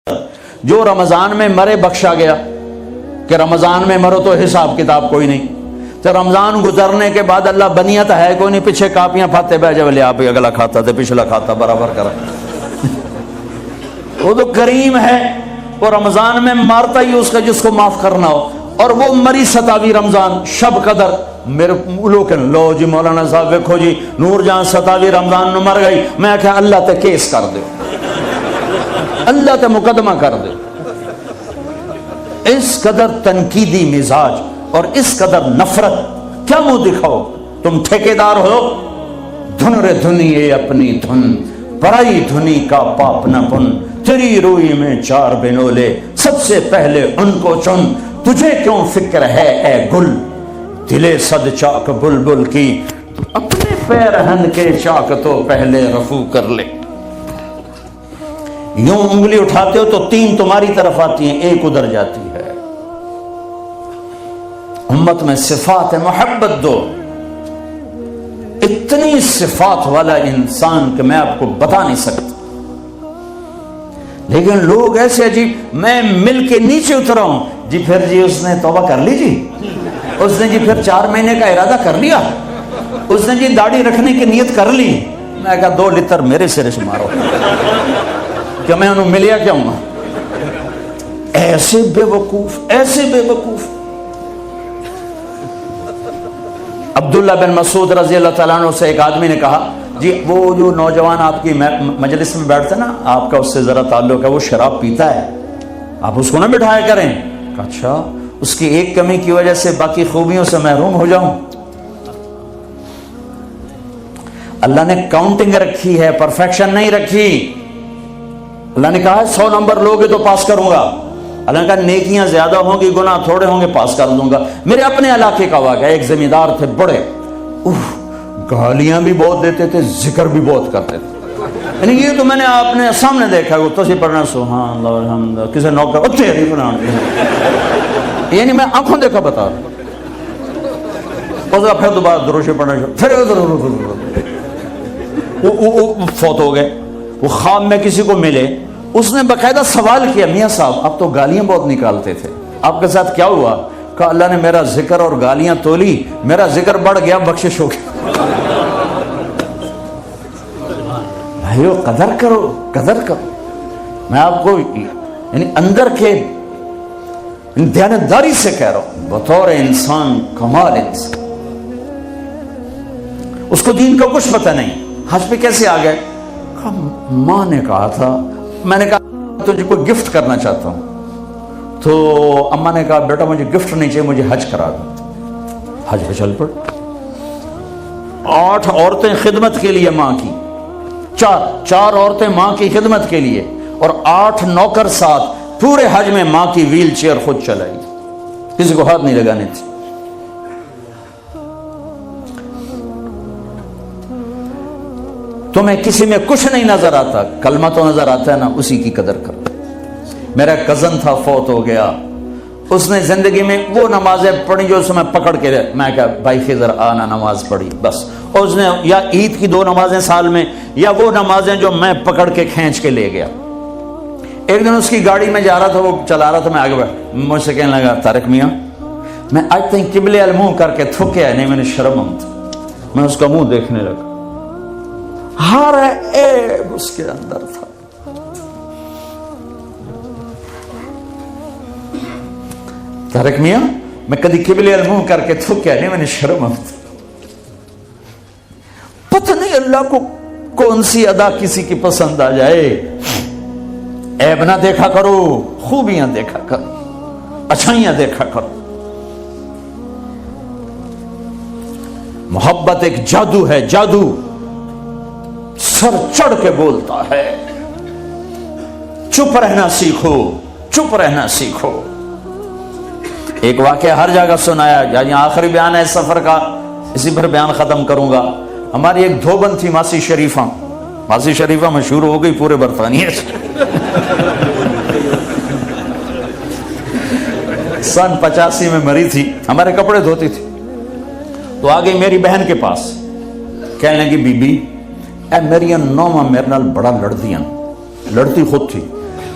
جو رمضان میں مرے بخشا گیا کہ رمضان میں مرو تو حساب کتاب کوئی نہیں، تو رمضان گزرنے کے بعد اللہ بنیت ہے کوئی نہیں، پیچھے کاپیاں پھاتے بہ جب لے آپ اگلا کھاتا تھے پچھلا کھاتا برابر کرا وہ تو کریم ہے، وہ رمضان میں مارتا ہی اس کا جس کو معاف کرنا ہو، اور وہ مری 27 رمضان شب قدر میرے لوگ لو جی مولانا صاحب دیکھو جی نور جہاں 27 رمضان میں مر گئی، میں کہا اللہ تے کیس کر دے، اللہ تے مقدمہ کر دے۔ اس قدر تنقیدی مزاج اور اس قدر نفرت، کیا منہ دکھاؤ؟ تم ٹھیکیدار ہو، دھن رے دھنیے اپنی دھن، پرائی دھنی کا پاپ نہ پن، تیری روئی میں 4 بنولے سب سے پہلے ان کو چن، تجھے کیوں فکر ہے اے گل دلے صد چاک بلبل کی، اپنے پیرہن کے چاک تو پہلے رفو کر لے۔ یوں انگلی اٹھاتے ہو تو 3 تمہاری طرف آتی ہیں، 1 ادھر جاتی ہے۔ امت میں صفات محبت دو، اتنی صفات والا انسان کہ میں آپ کو بتا نہیں سکتا، لیکن لوگ ایسے عجیب، میں مل کے نیچے اترا ہوں جی، پھر جی اس نے توبہ کر لی، جی اس نے جی پھر 4 مہینے کا ارادہ کر لیا، اس نے جی داڑھی رکھنے کی نیت کر لی، میں کہا 2 لتر میرے سرے سے مارو کہ میں انہوں ملیا کیا ہوں؟ ایسے بے وقوف، ایسے بے وقوف۔ عبداللہ بن مسعود رضی اللہ تعالیٰ عنہ سے ایک آدمی نے کہا جی وہ جو نوجوان آپ کی مجلس میں بیٹھتا نا، آپ کا اس سے ذرا تعلق ہے، وہ شراب پیتا ہے، آپ اس کو نہ بٹھایا کریں۔ اچھا، اس کی ایک کمی کی وجہ سے باقی خوبیوں سے محروم ہو جاؤں؟ اللہ نے کاؤنٹنگ رکھی ہے، پرفیکشن نہیں رکھی۔ اللہ نے کہا 100 نمبر لوگے تو پاس کروں گا، اللہ نے کہا نیکیاں زیادہ ہوں گی گناہ تھوڑے ہوں گے پاس کر دوں گا۔ میرے اپنے علاقے کا واقعہ، ایک زمیندار تھے بڑے، گالیاں بھی بہت دیتے تھے، ذکر بھی بہت کرتے تھے، یعنی یہ تو میں نے آپ نے سامنے دیکھا، وہ تو پڑھنا سبحان اللہ الحمد للہ، کسی نوکر تیری بنانا، یعنی میں آنکھوں دیکھا بتا رہا، پھر دوبارہ دروشے پڑھنا پھر وہ فوت ہو گئے۔ وہ خواب میں کسی کو ملے، اس نے باقاعدہ سوال کیا، میاں صاحب آپ تو گالیاں بہت نکالتے تھے، آپ کے ساتھ کیا ہوا؟ کہا اللہ نے میرا ذکر اور گالیاں تولی، میرا ذکر بڑھ گیا، بخشش ہو گیا۔ بھائیو قدر کرو، قدر کرو۔ میں آپ کو یعنی اندر کے دیانتداری سے کہہ رہا ہوں، بطور انسان کمال انسان، اس کو دین کا کچھ پتہ نہیں، حج پہ کیسے آ گئے؟ ماں نے کہا تھا، میں نے کہا تجھے کوئی گفٹ کرنا چاہتا ہوں، تو اماں نے کہا بیٹا مجھے گفٹ نہیں چاہیے، مجھے حج کرا دو۔ حج پہ چل پڑ، 8 عورتیں خدمت کے لیے ماں کی، 4 عورتیں ماں کی خدمت کے لیے، اور 8 نوکر ساتھ، پورے حج میں ماں کی ویل چیئر خود چلائی، کسی کو ہاتھ نہیں لگانے تھی۔ تمہیں کسی میں کچھ نہیں نظر آتا، کلمہ تو نظر آتا ہے نا، اسی کی قدر کرو۔ میرا کزن تھا فوت ہو گیا، اس نے زندگی میں وہ نمازیں پڑھی جو اس میں پکڑ کے میں کہا بھائی خضر آنا نماز پڑھی بس، اور اس نے یا عید کی 2 نمازیں سال میں، یا وہ نمازیں جو میں پکڑ کے کھینچ کے لے گیا۔ ایک دن اس کی گاڑی میں جا رہا تھا، وہ چلا رہا تھا، میں آگے بیٹھ، مجھ سے کہنے لگا طارق میاں میں آج تک قبلے المنہ کر کے تھکیا نہیں، میں نے شرم آتا، میں اس کا منہ دیکھنے لگا، ہر عیب اس کے اندر تھا۔ طارق میاں میں کدی قبلے المنہ کر کے تھکیا نہیں، میں نے شرم آتا، پتہ نہیں اللہ کو کون سی ادا کسی کی پسند آ جائے۔ عیب نہ دیکھا کرو، خوبیاں دیکھا کرو، اچھائیاں دیکھا کرو۔ محبت ایک جادو ہے، جادو سر چڑھ کے بولتا ہے، چپ رہنا سیکھو، چپ رہنا سیکھو۔ ایک واقعہ ہر جگہ سنایا، یہاں آخری بیان ہے اس سفر کا، اسی پر بیان ختم کروں گا۔ ہماری ایک دھوبن تھی ماسی شریفہ، ماسی شریفہ مشہور ہو گئی پورے برطانیہ سے، سن 85 میں مری تھی، ہمارے کپڑے دھوتی تھی، تو آ گئی میری بہن کے پاس، کہنے لگی بی بی اے میری نوما میرے نال بڑا لڑدیاں، لڑتی خود تھی،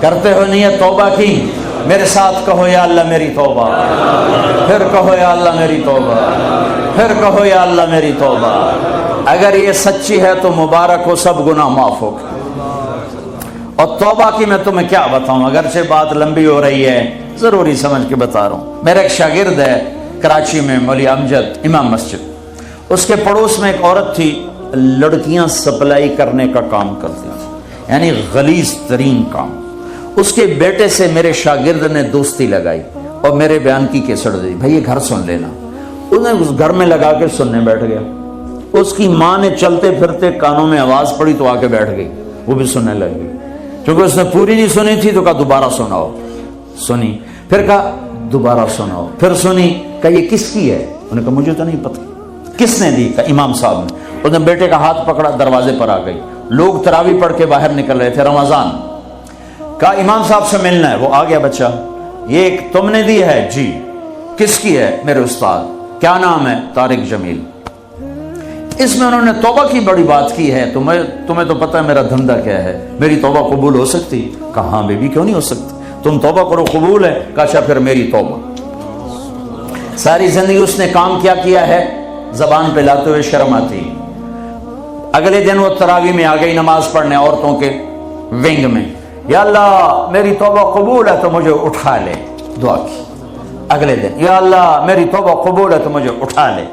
کرتے ہو نیت توبہ کی؟ میرے ساتھ کہو یا اللہ میری توبہ، پھر کہو یا اللہ میری توبہ، پھر کہو یا اللہ میری توبہ۔ اگر یہ سچی ہے تو مبارک ہو، سب گناہ معاف ہو۔ اور توبہ کی میں تمہیں کیا بتاؤں، اگرچہ بات لمبی ہو رہی ہے، ضروری سمجھ کے بتا رہا ہوں۔ میرا ایک شاگرد ہے کراچی میں، مولوی امجد، امام مسجد، اس کے پڑوس میں ایک عورت تھی، لڑکیاں سپلائی کرنے کا کام کرتی تھی، یعنی غلیظ ترین کام۔ اس کے بیٹے سے میرے شاگرد نے دوستی لگائی اور میرے بیان کی کیسٹ دی، بھائی یہ گھر سن لینا۔ انہیں اس گھر میں لگا کے سننے بیٹھ گیا۔ اس کی ماں نے چلتے پھرتے کانوں میں آواز پڑی تو آ کے بیٹھ گئی، وہ بھی سننے لگ گئی۔ کیونکہ اس نے پوری نہیں سنی تھی تو کہا دوبارہ سناؤ، سنی، پھر کہا دوبارہ سناؤ، پھر سنی، کہا یہ کس کی ہے؟ انہوں نے کہا مجھے تو نہیں پتہ۔ کس نے دی؟ کہا امام صاحب نے۔ اس نے بیٹے کا ہاتھ پکڑا، دروازے پر آ گئی، لوگ تراویح پڑھ کے باہر نکل رہے تھے، رمضان۔ کہا امام صاحب سے ملنا ہے۔ وہ آ گیا بچہ، یہ ایک تم نے دی ہے؟ جی۔ کس کی ہے؟ میرے استاد۔ کیا نام ہے؟ طارق جمیل۔ اس میں انہوں نے توبہ کی بڑی بات کی ہے، تمہیں تو پتہ ہے میرا دھندا کیا ہے، میری توبہ قبول ہو سکتی؟ کہا ہاں بیبی کیوں نہیں ہو سکتی، تم توبہ کرو قبول ہے۔ کہا اچھا پھر میری توبہ۔ ساری زندگی اس نے کام کیا ہے، زبان پہ لاتے ہوئے شرم آتی۔ اگلے دن وہ تراویح میں آ گئی نماز پڑھنے عورتوں کے ونگ میں، یا اللہ میری توبہ قبول ہے تو مجھے اٹھا لے، دعا کی۔ اگلے دن یا اللہ میری توبہ قبول ہے تو مجھے اٹھا لے۔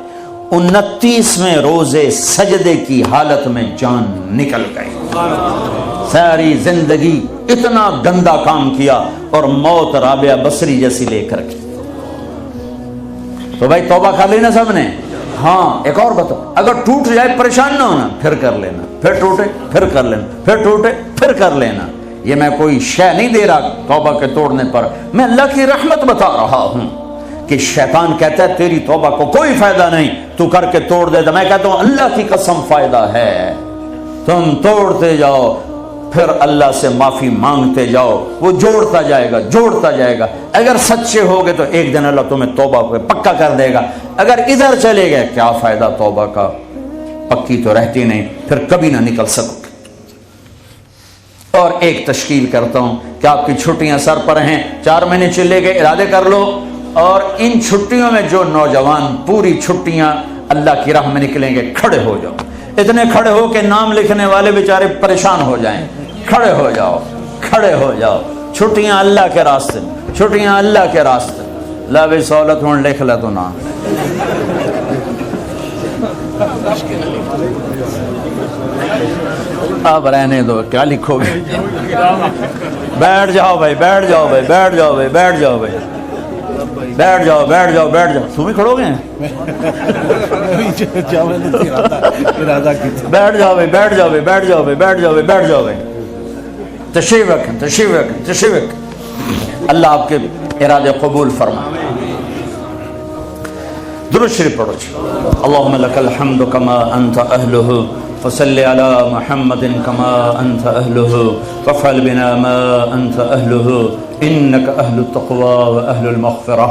29ویں روزے سجدے کی حالت میں جان نکل گئی۔ ساری زندگی اتنا گندا کام کیا اور موت رابعہ بصری جیسی لے کر کے۔ تو بھائی توبہ کر لینا سب نے؟ ہاں ایک اور بتاؤ، اگر ٹوٹ جائے پریشان نہ ہونا، پھر کر لینا، پھر ٹوٹے پھر کر لینا، پھر ٹوٹے پھر کر لینا۔ یہ میں کوئی شے نہیں دے رہا توبہ کے توڑنے پر، میں اللہ کی رحمت بتا رہا ہوں کہ شیطان کہتا ہے تیری توبہ کو کوئی فائدہ نہیں، تو کر کے توڑ دے تو میں کہتا ہوں اللہ کی قسم فائدہ ہے۔ تم توڑتے جاؤ، پھر اللہ سے معافی مانگتے جاؤ، وہ جوڑتا جائے گا جوڑتا جائے گا۔ اگر سچے ہوگے تو ایک دن اللہ تمہیں توبہ پہ پکا کر دے گا۔ اگر ادھر چلے گئے کیا فائدہ توبہ کا، پکی تو رہتی نہیں، پھر کبھی نہ نکل سکو گے۔ اور ایک تشکیل کرتا ہوں کہ آپ کی چھٹیاں سر پر ہیں، 4 مہینے چلے گئے، ارادے کر لو، اور ان چھٹیوں میں جو نوجوان پوری چھٹیاں اللہ کی راہ میں نکلیں گے، کھڑے ہو جاؤ، اتنے کھڑے ہو کہ نام لکھنے والے بیچارے پریشان ہو جائیں۔ کھڑے ہو جاؤ، کھڑے ہو جاؤ، چھٹیاں اللہ کے راستے، چھٹیاں اللہ کے راستے۔ لا بھی سہولت ہوں لکھ لے تو نام۔ اب رہنے دو، کیا لکھو گے؟ بیٹھ جاؤ بھائی، بیٹھ جاؤ بھائی، بیٹھ جاؤ بھائی، بیٹھ جاؤ بھائی، بیٹھ جاؤ بیٹھ جاؤ بیٹھ جاؤ۔ تم ہی کھڑو گے؟ بیٹھ جاؤ بھائی، بیٹھ جاؤ بھائی، بیٹھ جاؤ بھائی، بیٹھ جاؤ بھائی، بیٹھ جاؤ بھائی۔ تشریف رکھیں، تشریف رکھیں، تشریف رکھیں۔ اللہ آپ کے ارادے قبول فرمائے۔ درود شریف پڑھو۔ اللہم لک الحمد کما انت اہلہ، فصلی علی محمد کما انت اہلہ، وافعل بنا ما انت اہلہ، انک اہل التقوی و اہل المغفرہ۔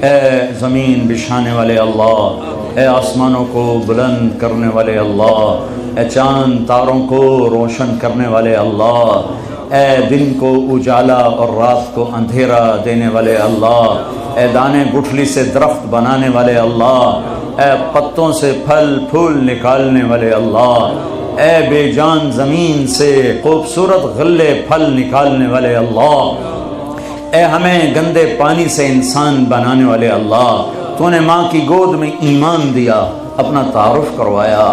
اے زمین بچھانے والے اللہ، اے آسمانوں کو بلند کرنے والے اللہ، اے چاند تاروں کو روشن کرنے والے اللہ، اے دن کو اجالا اور رات کو اندھیرا دینے والے اللہ، اے دانے گٹھلی سے درخت بنانے والے اللہ، اے پتوں سے پھل پھول نکالنے والے اللہ، اے بے جان زمین سے خوبصورت غلے پھل نکالنے والے اللہ، اے ہمیں گندے پانی سے انسان بنانے والے اللہ، تو نے ماں کی گود میں ایمان دیا، اپنا تعارف کروایا،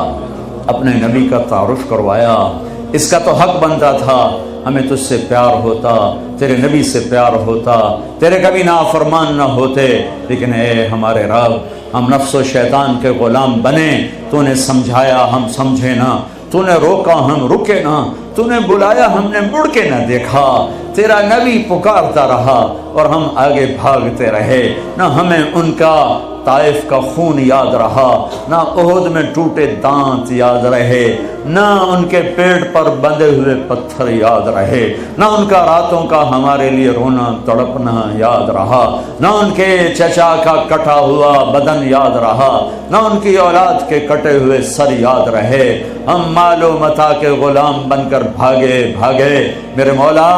اپنے نبی کا تعارف کروایا۔ اس کا تو حق بنتا تھا ہمیں تجھ سے پیار ہوتا، تیرے نبی سے پیار ہوتا، تیرے کبھی نافرمان نہ ہوتے، لیکن اے ہمارے رب، ہم نفس و شیطان کے غلام بنے، تو نے سمجھایا ہم سمجھے نہ، تو نے روکا ہم رکے نہ، تو نے بلایا ہم نے مڑ کے نہ دیکھا، تیرا نبی پکارتا رہا اور ہم آگے بھاگتے رہے، نہ ہمیں ان کا طائف کا خون یاد رہا، نہ احد میں ٹوٹے دانت یاد رہے، نہ ان کے پیٹ پر بندھے ہوئے پتھر یاد رہے، نہ ان کا راتوں کا ہمارے لیے رونا تڑپنا یاد رہا، نہ ان کے چچا کا کٹا ہوا بدن یاد رہا، نہ ان کی اولاد کے کٹے ہوئے سر یاد رہے۔ ہم مال و متاع کے غلام بن کر بھاگے میرے مولا،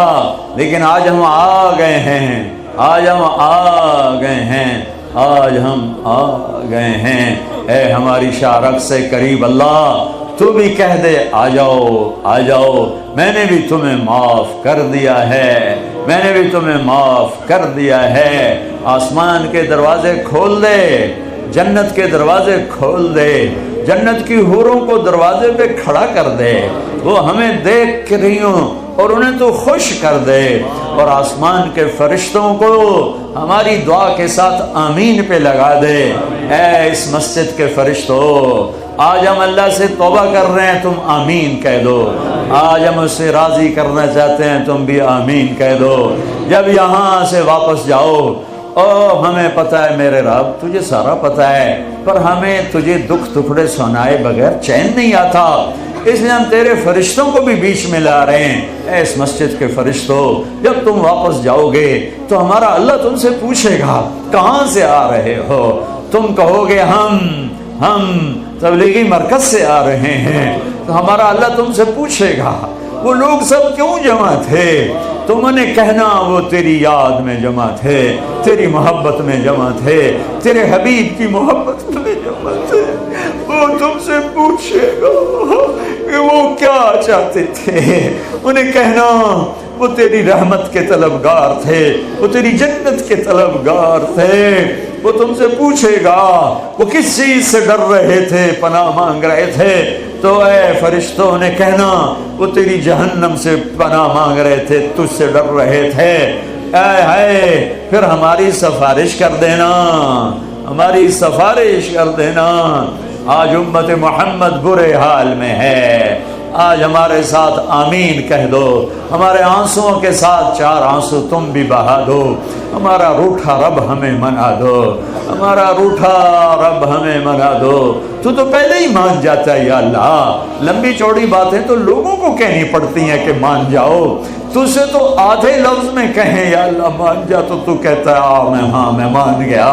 لیکن آج ہم آ گئے ہیں، آج ہم آ گئے ہیں، آج ہم آ گئے ہیں۔ اے ہماری شارک سے قریب اللہ، تو بھی کہہ دے آ جاؤ آ جاؤ، میں نے بھی تمہیں معاف کر دیا ہے، میں نے بھی تمہیں معاف کر دیا ہے۔ آسمان کے دروازے کھول دے، جنت کے دروازے کھول دے، جنت کی حوروں کو دروازے پہ کھڑا کر دے، وہ ہمیں دیکھ رہی ہوں اور انہیں تو خوش کر دے، اور آسمان کے فرشتوں کو ہماری دعا کے ساتھ آمین پہ لگا دے۔ اے اس مسجد کے فرشتوں، آج ہم اللہ سے توبہ کر رہے ہیں، تم آمین کہہ دو۔ آج ہم اس سے راضی کرنا چاہتے ہیں، تم بھی آمین کہہ دو۔ جب یہاں سے واپس جاؤ، ہمیں پتہ ہے میرے رب، تجھے سارا پتہ ہے، پر ہمیں تجھے دکھ ٹکڑے سنائے بغیر چین نہیں آتا، اس لیے ہم تیرے فرشتوں کو بھی بیچ میں لا رہے ہیں۔ اے اس مسجد کے فرشتوں، جب تم واپس جاؤ گے تو ہمارا اللہ تم سے پوچھے گا کہاں سے آ رہے ہو؟ تم کہو گے ہم تبلیغی مرکز سے آ رہے ہیں، تو ہمارا اللہ تم سے پوچھے گا وہ لوگ سب کیوں جمع تھے؟ تم نے کہنا وہ تیری یاد میں جمع تھے، تیری محبت میں جمع تھے، تیرے حبیب کی محبت میں جمع تھے۔ وہ تم سے پوچھے گا کہ وہ کیا چاہتے تھے، انہیں کہنا وہ تیری رحمت کے طلبگار تھے، وہ تیری جنت کے طلبگار تھے۔ وہ تم سے پوچھے گا وہ کس چیز سے ڈر رہے تھے، پناہ مانگ رہے تھے، تو اے فرشتوں نے کہنا وہ تیری جہنم سے پناہ مانگ رہے تھے، تجھ سے ڈر رہے تھے۔ اے پھر ہماری سفارش کر دینا، ہماری سفارش کر دینا۔ آج امت محمد برے حال میں ہے، آج ہمارے ساتھ آمین کہہ دو، ہمارے آنسوؤں کے ساتھ چار آنسو تم بھی بہا دو، ہمارا روٹھا رب ہمیں منا دو، ہمارا روٹھا رب ہمیں منا دو۔ تو پہلے ہی مان جاتا ہے یا اللہ، لمبی چوڑی باتیں تو لوگوں کو کہنی پڑتی ہیں کہ مان جاؤ، تجھ سے تو آدھے لفظ میں کہیں یا اللہ مان جا تو کہتا ہے ہاں میں مان گیا۔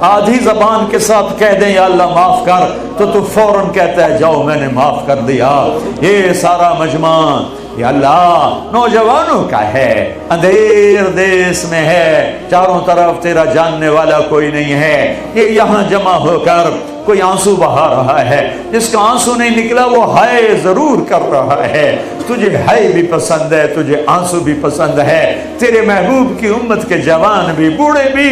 آدھی زبان کے ساتھ کہہ دیں یا اللہ معاف کر تو فوراً کہتا ہے جاؤ میں نے معاف کر دیا۔ یہ سارا مجمع یا اللہ نوجوانوں کا ہے، اندھیر دیس میں ہے، چاروں طرف تیرا جاننے والا کوئی نہیں ہے، یہ یہاں جمع ہو کر کوئی آنسو بہا رہا ہے، جس کا آنسو نہیں نکلا وہ ہائے ضرور کر رہا ہے۔ تجھے ہائے بھی پسند ہے، تجھے آنسو بھی پسند ہے، تیرے محبوب کی امت کے جوان بھی بوڑھے بھی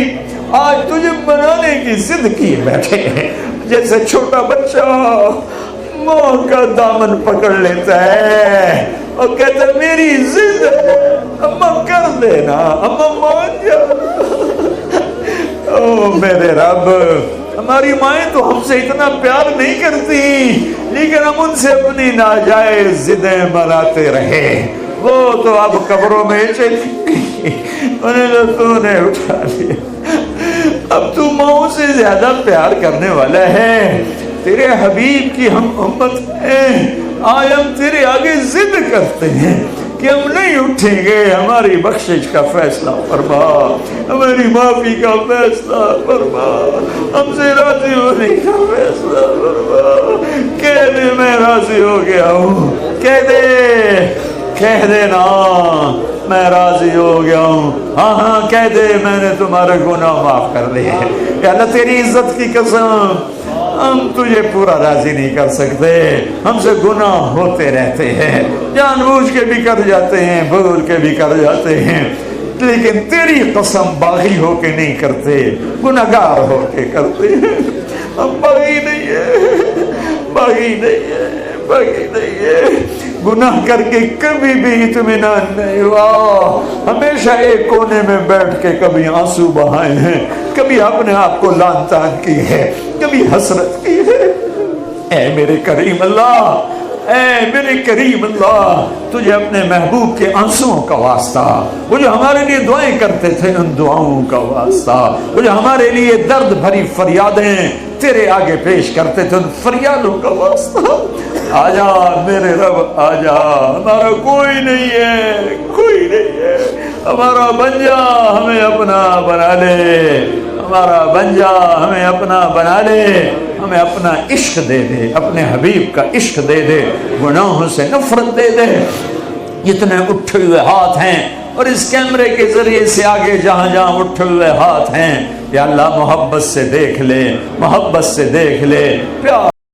آج تجھے منانے کی ضد کیے بیٹھے ہیں، جیسے چھوٹا بچہ ماں کا دامن پکڑ لیتا ہے اور کہتا ہے میری ضد ہے، اماں کر دینا، اماں مان جا۔ او میرے رب، ہماری مائیں تو ہم سے اتنا پیار نہیں کرتی، لیکن ہم ان سے اپنی ناجائز ضدیں مناتے رہے۔ وہ تو اب قبروں میں چلی گئی، انہیں تو نے اٹھا لیا۔ اب تو ماؤں سے زیادہ پیار کرنے والا ہے، تیرے حبیب کی ہم امت ہیں، آج ہم تیرے آگے ضد کرتے ہیں کہ ہم نہیں اٹھیں گے، ہماری بخشش کا فیصلہ فرما، ہماری معافی کا فیصلہ فرما، ہم سے راضی ہونے کا فیصلہ فرما۔ کہہ دے میں راضی ہو گیا ہوں، کہہ دے نا میں راضی ہو گیا ہوں، ہاں کہہ دے میں نے تمہارے گناہ معاف کر لیے۔ یا اللہ تیری عزت کی قسم، ہم تجھے پورا راضی نہیں کر سکتے، ہم سے گناہ ہوتے رہتے ہیں، جان بوجھ کے بھی کر جاتے ہیں، بھول کے بھی کر جاتے ہیں، لیکن تیری قسم باغی ہو کے نہیں کرتے، گناہگار ہو کے کرتے ہیں۔ ہم باغی نہیں ہے، باغی نہیں ہے، باغی نہیں ہے، گناہ کر کے کبھی بھی اطمینان نہیں ہوا، ہمیشہ ایک کونے میں بیٹھ کے کبھی آنسو بہائے ہیں، کبھی اپنے آپ کو لعن طعن کی ہے، کبھی حسرت کی ہے۔ اے میرے کریم اللہ، اے میرے کریم اللہ، تجھے اپنے محبوب کے آنسوؤں کا واسطہ، وہ جو ہمارے لیے دعائیں کرتے تھے ان دعاؤں کا واسطہ، وہ جو ہمارے لیے درد بھری فریادیں تیرے آگے پیش کرتے تھے ان فریادوں کا واسطہ، آجا میرے رب آجا، ہمارا کوئی نہیں ہے، کوئی نہیں ہے، ہمارا بن جا، ہمیں اپنا بنا لے، ہمارا بن جا، ہمیں اپنا بنا لے، ہمیں اپنا عشق دے دے، اپنے حبیب کا عشق دے دے، گناہوں سے نفرت دے دے۔ جتنے اٹھے ہوئے ہاتھ ہیں اور اس کیمرے کے ذریعے سے آگے جہاں جہاں اٹھے ہوئے ہاتھ ہیں، یا اللہ محبت سے دیکھ لے، محبت سے دیکھ لے، پیار